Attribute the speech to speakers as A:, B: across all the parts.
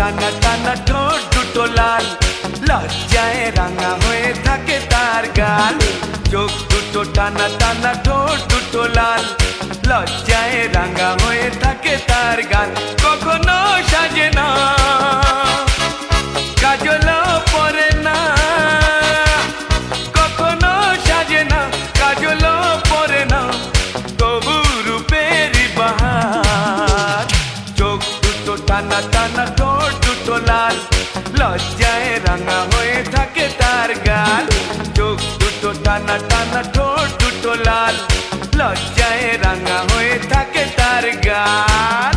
A: টানা টানা ঠোঁট দুটো লাল, লজ্জায় রাঙা হয়ে থাকে তার গাল। চোখ দুটো টানা টানা ঠোঁট দুটো লাল, লজ্জায় রাঙা হয়ে থাকে তার গাল। কখনো সাজে না, কাজলও পরে না, কখনো সাজে না, কাজলও পরে না, তবু রূপের বাহার। চোখ দুটো টানা টানা ঠোঁট দুটো লাল, লজ্জায় রাঙা হয়ে থাকে তার গাল। চোখ দুটো টানা টানা ঠোঁট দুটো লাল, লজ্জায় রাঙা হয়ে থাকে তার গাল।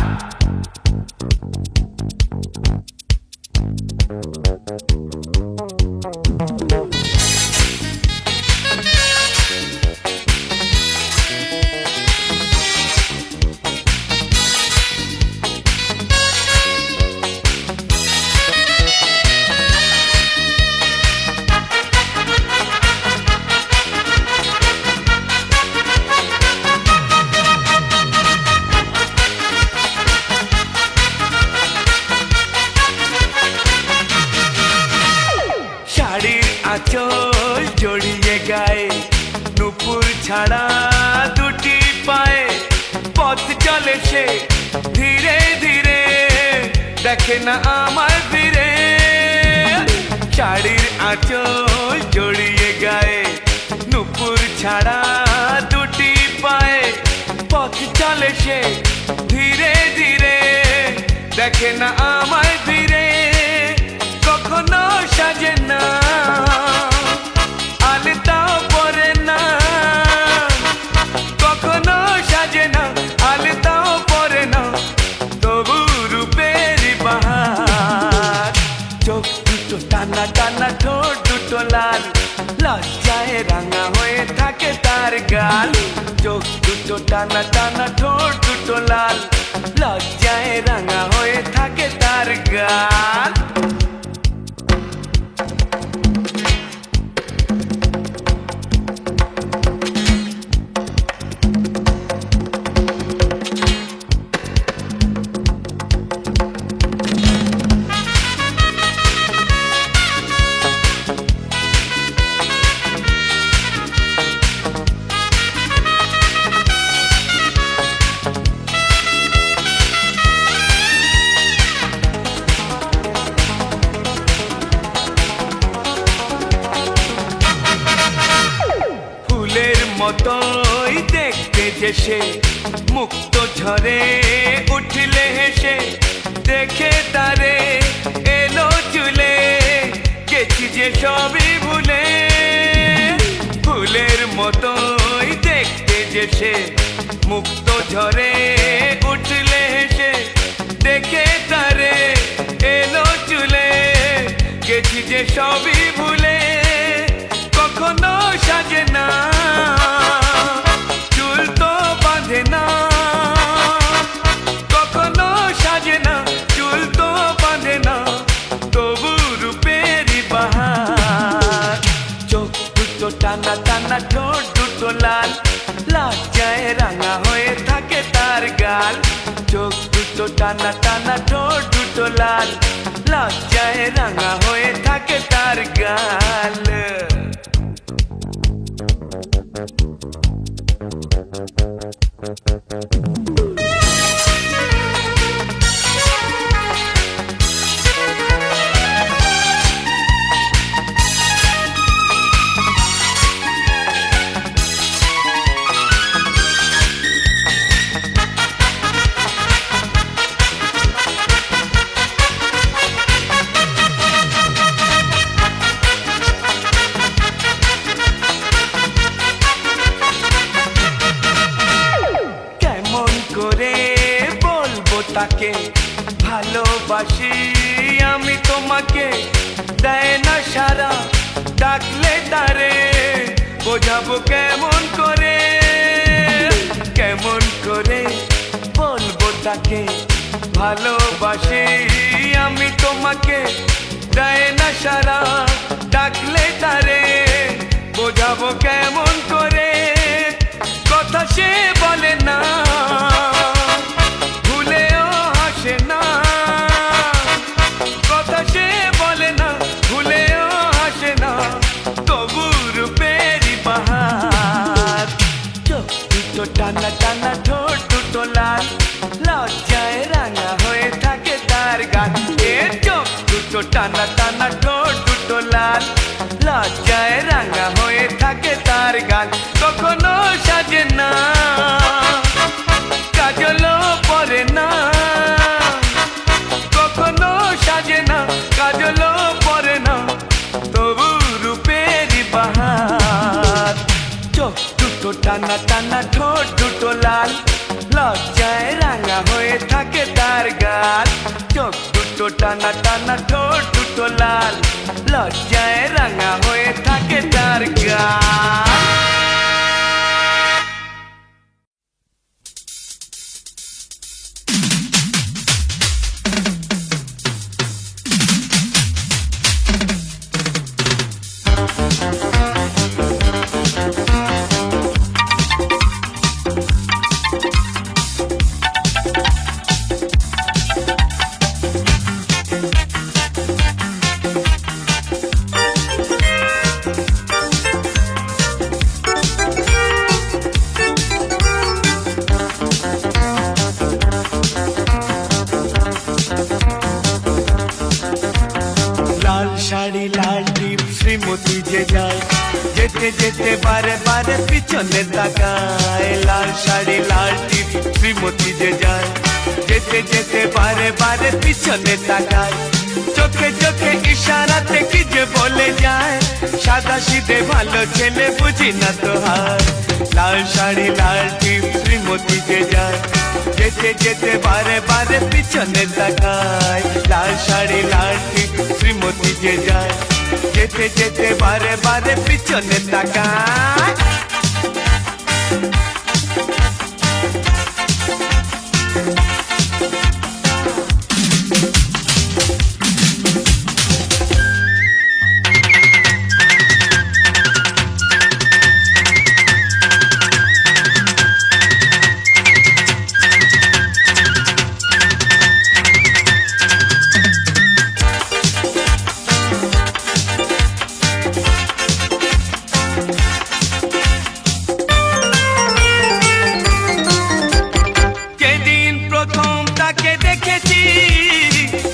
A: শাড়ির আঁচল জড়িয়ে গায়ে, নুপুর ছাড়া দুটি পায়ে, পথ চলে সে ধীরে ধীরে, দেখে না আমার ফিরে। শাড়ির আঁচল জড়িয়ে গায়ে, নুপুর ছাড়া দুটি পায়ে, পথ চলে সে ধীরে ধীরে, দেখে না আমায় ফিরে। কখনো সাজে না, আলতাও পরে না, কখনো সাজে না, আলতাও পরে না, তবু রূপের বাহার। চোখ দুটো টানা টানা ঠোঁট দুটো লাল, লজ্জায় রাঙা হয়ে থাকে তার গাল। চোখ দুটো টানা টানা ঠোঁট দুটো লাল, লজ্জায় রাঙা হয়ে থাকে তার গাল। মতোই দেখতে যে সে, মুক্ত ঝরে উঠলে হেসে, দেখে তারে এলো চুলে, গেছি যে সবই ভুলে। ফুলের মতোই দেখতে যে সে, মুক্ত ঝরে উঠলে হেসে, দেখে তারে এলো চুলে, গেছি যে সবই ভুলে। কখনো সাজে না, চুল তো বাঁধে না, কখনো সাজে না, চুল তো বাঁধে না, তবু রূপের বাহার। চোখ দুটো টানা টানা ঠোঁট দুটো লাল, লজ্জায় রাঙা হয়ে থাকে তার গাল। চোখ দুটো টানা টানা ঠোঁট দুটো লাল, লজ্জায় রাঙা হয়ে থাকে তার গাল। তাকে ভালোবাসি আমি তোমাকে, দেয় না সারা, ডাকলে তারে বোঝাবো কেমন করে, কেমন করে বলবো তাকে ভালোবাসি আমি তোমাকে, দেয় না সারা, ডাকলে তারে বোঝাবো কেমন করে। কথা সে বলে না, ভুলেও হাসে না, টানা টানা ঠোঁট দুটো লাল, লজ্জায় রাঙা হয়ে থাকে তার গাল। কখনো সাজে না, কাজলও পরে না, কখনো সাজে না, কাজলও পরে না, তবু রূপেরই বাহার। চোখ দুটো টানা টানা ঠোঁট দুটো লাল, লজ্জায় রাঙা হয়ে থাকে তার গাল। চোখ দুটো টানা টানা ঠোঁট দুটো লাল, লজ্জায় রাঙা হয়ে থাকে তার গাল। শাড়ি লাল টিপ শ্রীমতী যে যায়, যেতে যেতে বারে বারে পিছনে তাকায়। লাল শাড়ি লাল টিপ শ্রীমতী যে যায়, যেতে যেতে বারে বারে পিছনে তাকায়। চোখে চোখে ইশারাতে কি যে বলে যায়, সাদা সিধে ভালো ছেলে বুঝি না তো হার। লাল শাড়ি লাল টিপ শ্রীমতী যে যায়, যেতে যেতে বারে বারে পিছনে তাকায়। লাল শাড়ি লাল টিপ শ্রীমতী যে যায়, যেতে যেতে বারে বারে পিছনে তাকায়।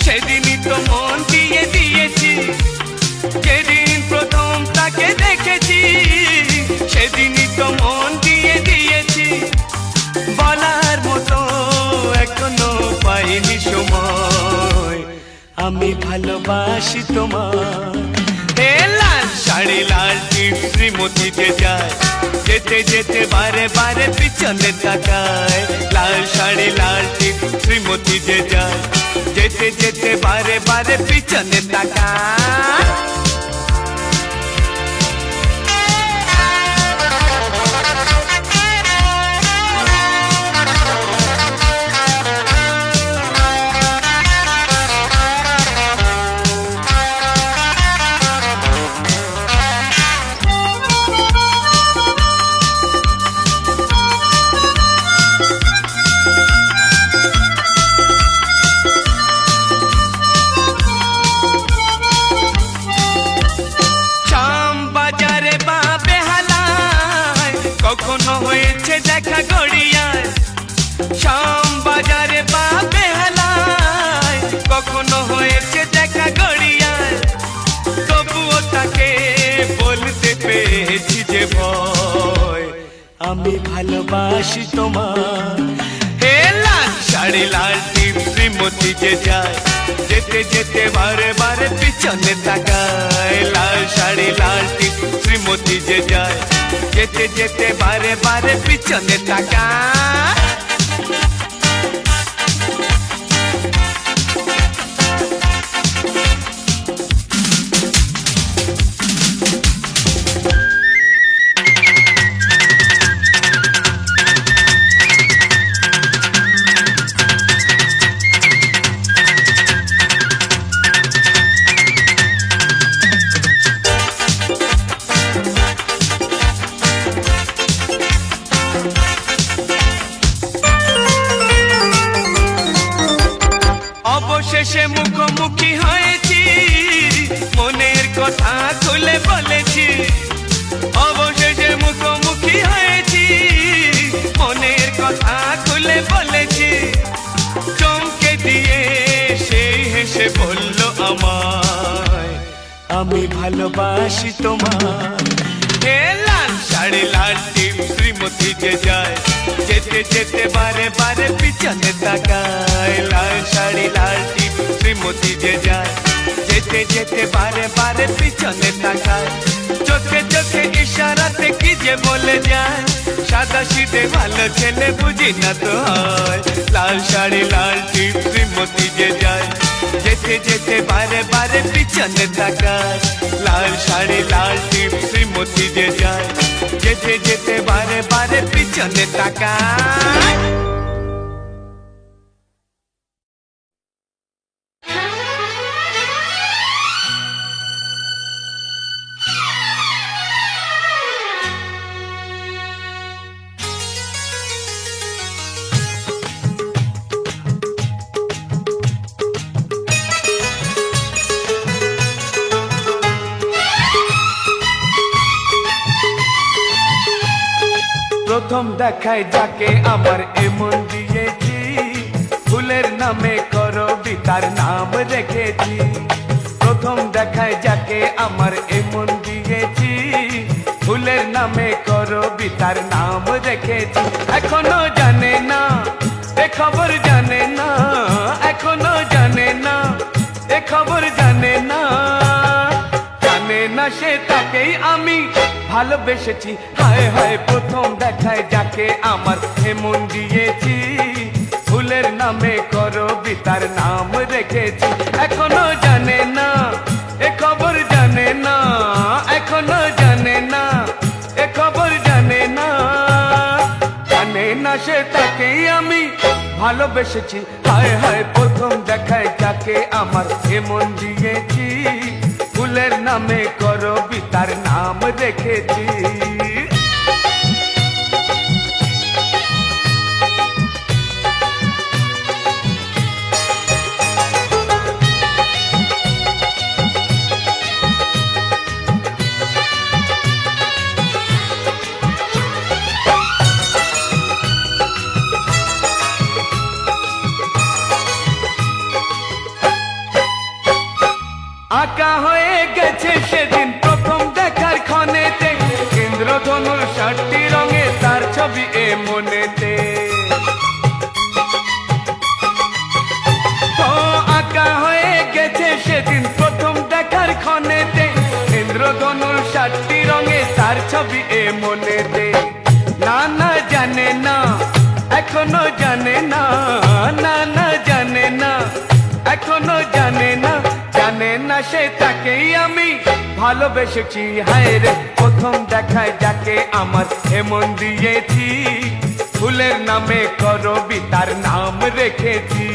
A: সেদিনই তো মন দিয়ে দিয়েছি, যেদিন প্রথম তাকে দেখেছি, সেদিনই তো মন দিয়ে দিয়েছি। বলার মতো এখনো পাইনি সময়, আমি ভালোবাসি তোমার। হে লাল শাড়ি লাল টিপ শ্রীমতী যে যায়, যেতে যেতে বারে বারে পিছনে তাকায়। লাল শাড়ি লাল টিপ শ্রীমতী যে যায়, যেতে যেতে বারে বারে পিছনে তাকায়। কখনো হয়েছে দেখা গড়িয়ায়, শাম বাজারে বা বেহালায়, কখনো হয়েছে দেখা গড়িয়ায়, তবুও তাকে বলতে পেরেছি যে ভয়, আমি ভালোবাসি তোমার। হে লাল শাড়ি লাল টিপ শ্রীমতী যে যায়, যেতে যেতে বারে বারে পিছনে তাকায়। লাল শাড়ি লাল টিপ শ্রীমতী যে যায়, যেতে যেতে বারে বারে পিছনে তাকায়। অবশেষে মুখোমুখি হয়েছি, মনের কথা খুলে বলেছি। অবশেষে মুখোমুখি হয়েছি, মনের কথা খুলে বলেছি। চমকে দিয়ে সেই হেসে বলল আমার, আমি ভালোবাসি তোমার। এ লাল শাড়ি লাল টিপ শ্রীমতী যে যায়, যেতে যেতে বারে বারে পিছনে তাকায়। লাল শাড়ি লাল টিপ শ্রীমতী যে যায়, যেতে যেতে বারে বারে পিছনে তাকায়। চোখে চোখে ইশারাতে কি যে বলে যায়, সাদা সিধে ভালো ছেলে বুঝি না তো হয়। লাল শাড়ি লাল টিপ শ্রীমতী যে যায়, যেতে যেতে বারে বারে পিছনে তাকায়। লাল শাড়ি লাল টিপ শ্রীমতী যে যায়, যেতে যেতে বারে বারে পিছনে তাকায়। প্রথম দেখায় যাকে আমার এমন দিয়েছি, ফুলের নামে করবি তার নাম রেখেছি। প্রথম দেখায় যাকে আমার এমন দিয়েছি, ফুলের নামে করবি তার নাম রেখেছি। এখনো জানে না এ খবর জানে না, এখনো জানে না এ খবর জানে না, জানে না সে তাকেই আমি ভালোবেসেছি। হায় হায় প্রথম দেখায় যাকে আমার এমন দিয়েছি, ফুলের নামে করবি তার নাম রেখেছি। এখনো জানে না এ খবর জানে না, এখনো জানে না এ খবর জানে না, জানে না সে তাকেই আমি ভালোবেসেছি। হায় হায় প্রথম দেখায় যাকে আমার এমন দিয়েছি, ফুলের নামে করবি তার নাম রেখেছি। আঁকা হয়ে গেছে সেদিন প্রথম দেখার ক্ষণেতে, ইন্দ্রধনুর ৬০টি রঙে তার ছবি এ মনেতে। ও আঁকা হয়ে গেছে সেদিন প্রথম দেখার ক্ষণেতে, ইন্দ্রধনুর ৬০টি রঙে তার ছবি এ মনেতে। না না জানে না এখনো জানে না, না না জানে না এখনো জানে না, জানে না সে তাকেই আমি ভালোবেসেছি। হায় রে প্রথম দেখায় যাকে আমার এমন দিয়েছি, ফুলের নামে করবি তার নাম রেখেছি।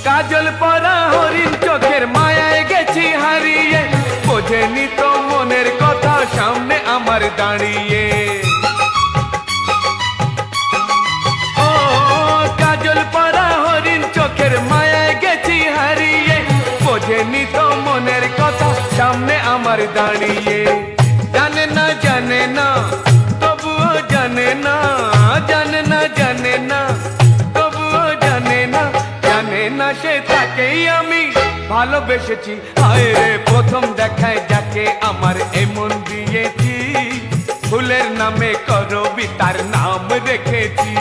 A: কাজল পরা হরিণ চোখের মায়ায় গেছি হারিয়ে, বোঝেনি তো মনের কথা সামনে আমার দাঁড়িয়ে। ও কাজল পরা হরিণ চোখের মায়ায় গেছি হারিয়ে, বোঝেনি তো মনের কথা সামনে আমার দাঁড়িয়ে। জানে না জানে না তবুও জানে না, জানে না জানে না তবুও জানে না, জানে না সে তাকেই আমি ভালোবেসেছি। হায় রে প্রথম দেখায় যাকে আমার এমন দিয়েছি, ফুলের নামে করবি তার নাম রেখেছি।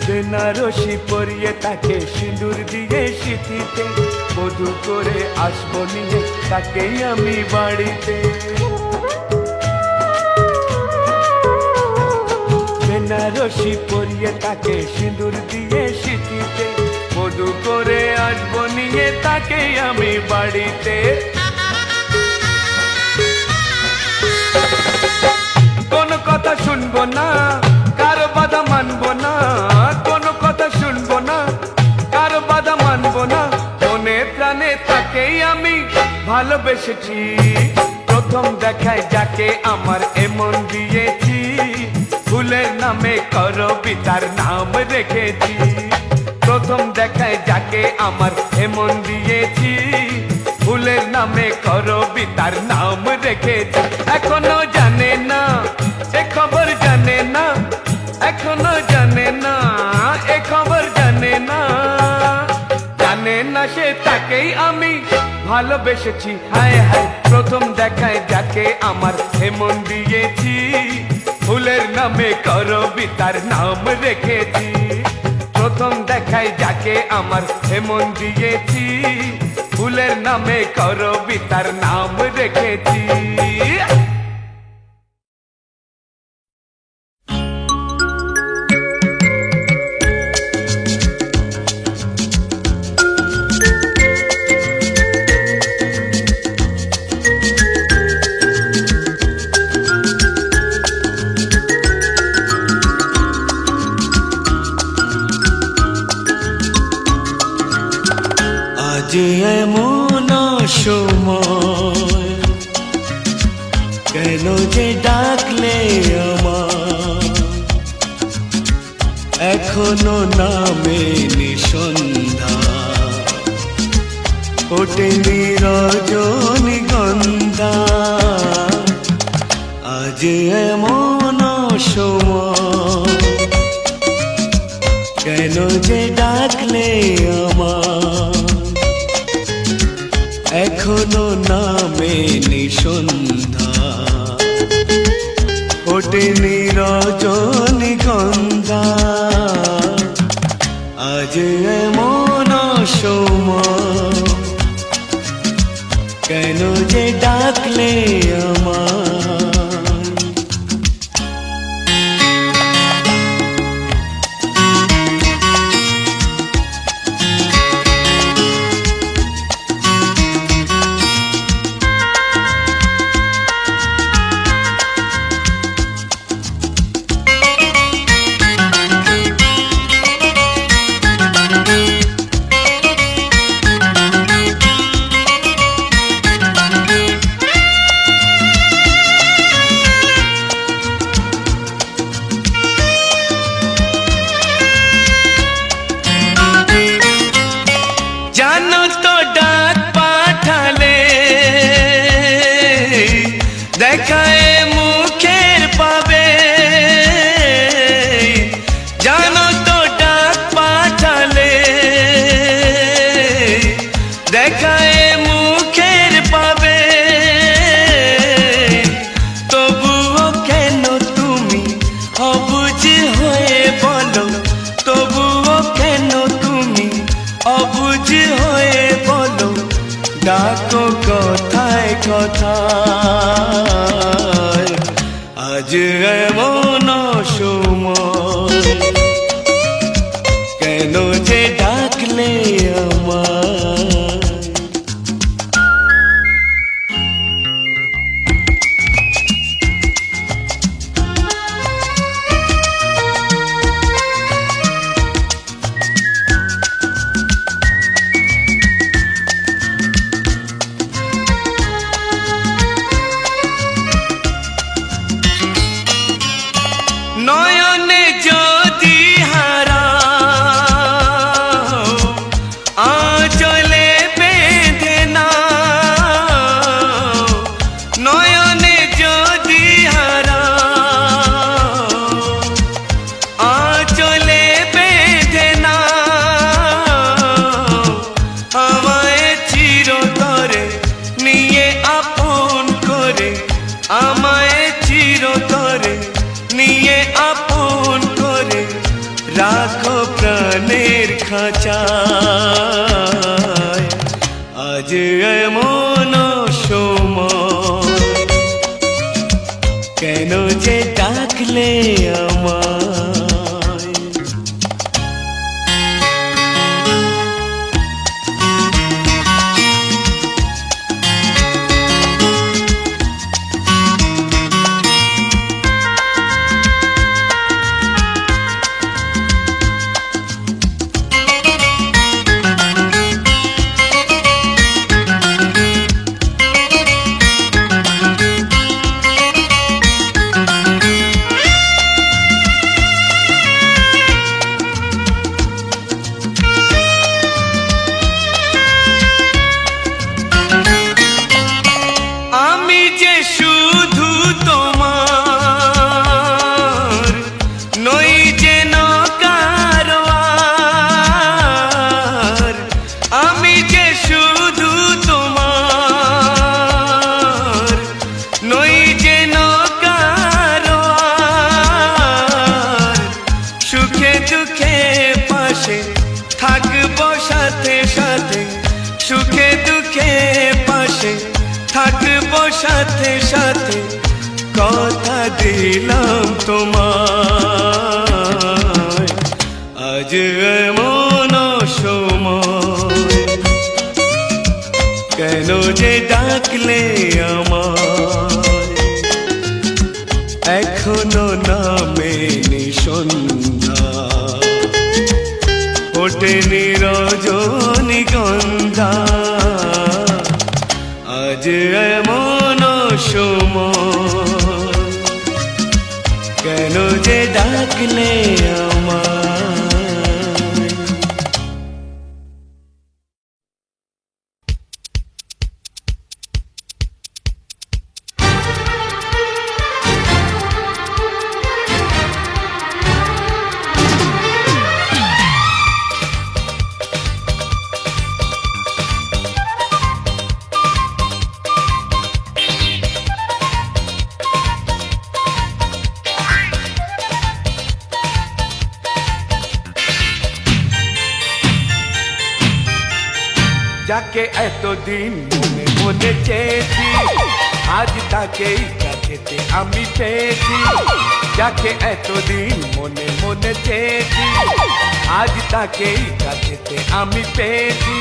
A: বেনারসি পরিয়ে তাকে সিঁদুর দিয়ে সিঁথিতে, বধূ করে আসবো নিয়ে তাকেই আমি বাড়িতে। বেনারসি পরিয়ে তাকে সিঁদুর দিয়ে সিঁথিতে, বধূ করে আসবো নিয়ে তাকেই আমি বাড়িতে। মানবো না, কারো বাধা মানবো না, কোনো কথা শুনবো না, কারো বাধা মানবো না। মনে প্রাণে তাকেই আমি ভালোবেসেছি, প্রথম দেখায় যাকে আমার এমন দিয়েছি, ফুলের নামে কবিতার নাম রেখেছি। প্রথম দেখায় যাকে আমার এমন দিয়েছি, ফুলের নামে কবিতার নাম রেখেছি। এখনো জানে না এ খবর, জানে না এখনো জানে না এ খবর, জানে না, জানে না সে তাকেই আমি ভালোবেসেছি। হায় হায়, প্রথম দেখায় যাকে আমার এমন দিয়েছি, ফুলের নামে কবিতার নাম রেখেছি। প্রথম দেখায় যাকে আমার এমন দিয়েছি, ফুলের নামে কবিতার নাম রেখেছি।
B: আজ এমন সময়, কেন যে ডাকলে আমার, এখনো নামেনি সন্ধ্যা, ওঠেনি রজনীগন্ধা। আজ এমন সময়, কেন যে ডাকলে আমার, এখনো নামেনি সন্ধ্যা, ওঠেনি রজনীগন্ধা। আজ এমন সময়, কেন যে ডাকলে আমার। দেখায় মুখের পাবে, জানো তো ডাক পাঠালে, দেখায় মুখের পাবে। তবুও কেন তুমি অবুঝ হয়ে বলো, তবুও কেন তুমি অবুঝ হয়ে বলো, ডাকো কথায় কথায়। আজ এমন সময়, কেন যে ডাকলে আমায়। নয়নে যদি হারাও, আঁচলে বেঁধে নাও। নয়নে যদি হারাও, আঁচলে বেঁধে নাও। আমায় চিরতরে নিয়ে আপন করে, আমায় চিরতরে নিয়ে আপন করে, রাখো প্রাণের খাঁচায়। আজ এমন সময়, কেন যে ডাকলে আমায়। সাথে সাথে কথা দিলাম তোমায়, আজ এমন সময় কেন যে ডাকলে আমায়, এখনো নামেনি সন্ধ্যা, ওঠেনি রজনীগন্ধা, আজ এমন সময় কেন যে ডাকলে আমায়।
A: যাকে এতদিন মনে মনে চেয়েছি, আজ তাকেই কাছেতে আমি পেয়েছি। যাকে এতদিন মনে মনে চেয়েছি, আজ তাকেই কাছেতে আমি পেয়েছি।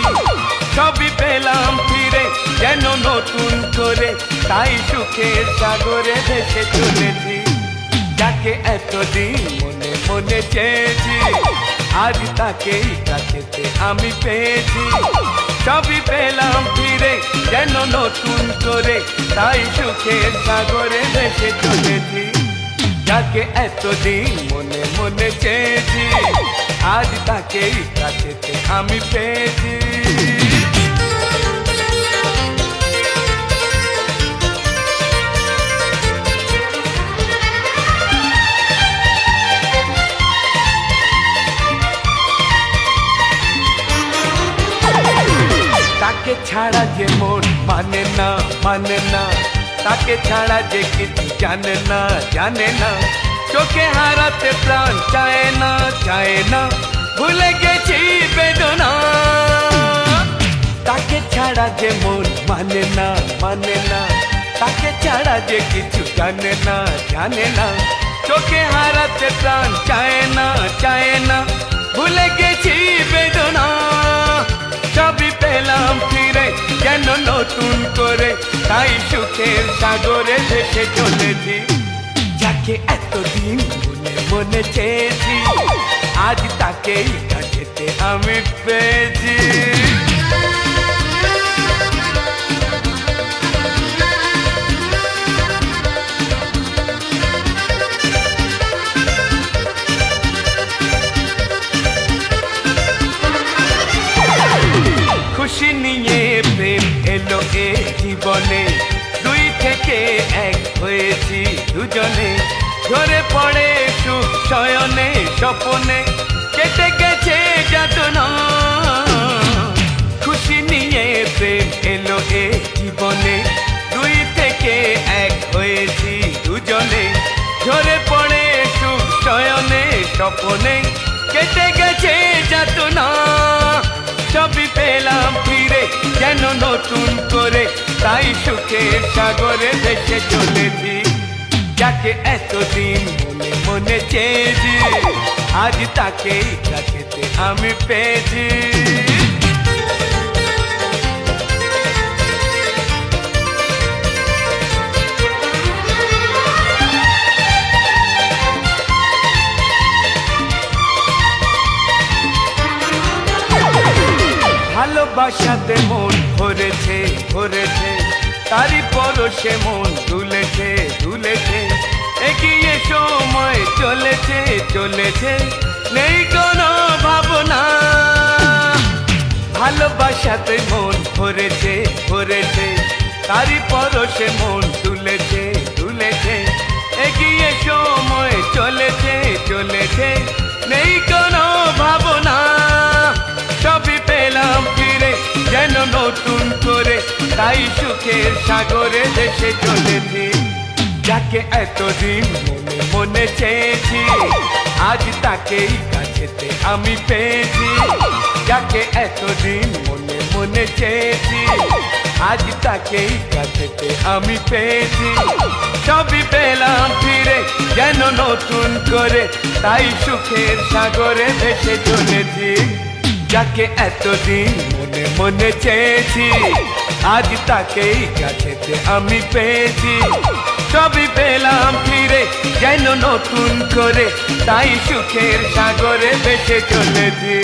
A: সবই পেলাম ফিরে যেন নতুন করে, তাই সুখের সাগরে ভেসে চলেছি। যাকে এতদিন মনে মনে চেয়েছি, আজ তাকেই কাছেতে আমি পেয়েছি। সবই পেলাম ফিরে যেন নতুন করে, তাই সুখের সাগরে ভেসে চলেছি। যাকে এতদিন মনে মনে চেয়েছি, আজ তাকেই কাছেতে আমি পেয়েছি। তাকে ছাড়া যে মন মানে না মানে না, তাকে ছাড়া যে কিছু জানে না জানে না। চোখে হারাতে প্রাণ চায় না চায় না, ভুলে গেছি বেদনা। তাকে ছাড়া যে মন মানে না মানে না, তাকে ছাড়া যে কিছু জানে না জানে না। চোখে হারাতে প্রাণ চায় না চায় না, ভুলে গেছি বেদনা। সবই পেলাম ফিরে যেন নতুন করে, তাই সুখের সাগরে ভেসে চলেছি। যাকে এতদিন মনে মনে চেয়েছি, আজ তাকেই কাছেতে আমি পেয়েছি। খুশি নিয়ে প্রেম এলো এ জীবনে, দুই থেকে এক হয়েছি দুজনে। ঝরে পড়ে সুখ শয়নে স্বপনে, কেটে গেছে যাতনা। খুশি নিয়ে প্রেম এলো এ জীবনে, দুই থেকে এক হয়েছি দুজনে। ঝরে পড়ে সুখ শয়নে স্বপনে, কেটে গেছে যাতনা। সবই পেলাম ফিরে যেন নতুন করে, তাই সুখের সাগরে ভেসে চলেছি। যাকে এতদিন মনে মনে চেয়েছি, আজ তাকেই কাছেতে আমি পেয়েছি। ভালোবাসাতে মন ভরেছে ভরেছে, তারই পরশে মন দুলেছে দুলেছে। এগিয়ে সময় চলেছে চলেছে, নেই কোনো ভাবনা। ভালোবাসাতে মন ভরেছে ভরেছে, তারই পরশে মন দুলেছে দুলেছে। এগিয়ে সময় চলেছে চলেছে, নেই কোনো ভাবনা। সবই পেলাম ফিরে যেন নতুন করে, তাই সুখের সাগরে ভেসে চলেছি। যাকে এতদিন মনে মনে চেয়েছি, আজ তাকেই কাছেতে আমি পেয়েছি। যাকে এতদিন মনে মনে চেয়েছি, আজ তাকেই কাছেতে আমি পেয়েছি, সবই পেলাম ফিরে যেন নতুন করে, তাই সুখের সাগরে ভেসে চলেছি। যাকে এতদিন মনে মনে চেয়েছি, আজ তাকেই কাছেতে আমি পেয়েছি, সবই পেলাম ফিরে যেন নতুন করে, তাই সুখের সাগরে ভেসে চলেছি।